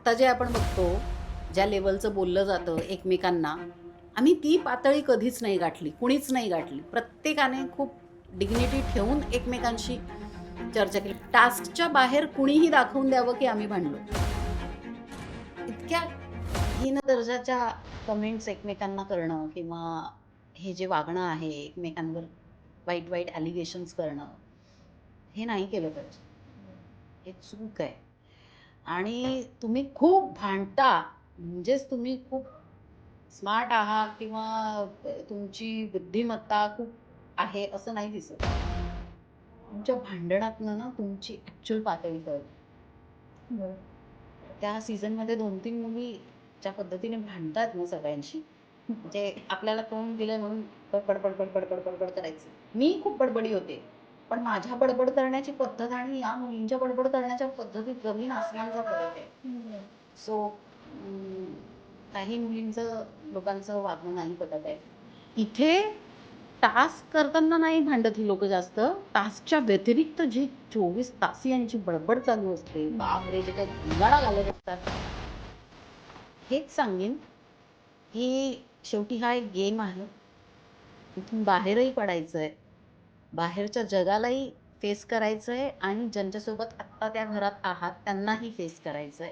आत्ता जे आपण बघतो, ज्या लेव्हलचं बोललं जातं एकमेकांना, आम्ही ती पातळी कधीच नाही गाठली, कुणीच नाही गाठली. प्रत्येकाने खूप डिग्निटी ठेवून एकमेकांशी चर्चा केली. टास्कच्या बाहेर कुणीही दाखवून द्यावं, की आम्ही भांडलो. इतक्या हीन दर्जाच्या कमेंट्स एकमेकांना करणं किंवा हे जे वागणं आहे एकमेकांवर वाईट वाईट ॲलिगेशन्स करणं, हे नाही केलं पाहिजे. हे चूक आहे. आणि तुम्ही खूप भांडता म्हणजेच तुम्ही खूप स्मार्ट आहात किंवा तुमची बुद्धिमत्ता खूप आहे असं नाही दिसत. तुमच्या भांडणातनं ना तुमची ॲक्च्युअल पातळी कळते. बरं. त्या सीझनमध्ये 2-3 मुली ज्या पद्धतीने भांडतात ना सगळ्यांशी, म्हणजे आपल्याला तोंड दिलंय म्हणून बडबड, बडबड, बडबड, बडबड करायचं. मी खूप बडबडी होते. पण माझ्या बडबड करण्याची पद्धत आणि या मुलींच्या बडबड करण्याच्या पद्धतीत जमीन आसमानचा फरक आहे. बरं. सो काही मुलींचं लोकांचं वागणं नाही पटत आहे. इथे टास्क करताना नाही भांडत ही लोकं जास्त. टास्कच्या व्यतिरिक्त जी 24 तास यांची बडबड चालू असते. बापरे! जे काही धिंगाणा घालत असतात. हेच सांगेन, की शेवटी हा एक गेम आहे. इथून बाहेरही पडायचंय. बाहेरच्या जगालाही फेस करायचंय आणि ज्यांच्यासोबत आत्ता त्या घरात आहात त्यांनाही फेस करायचंय.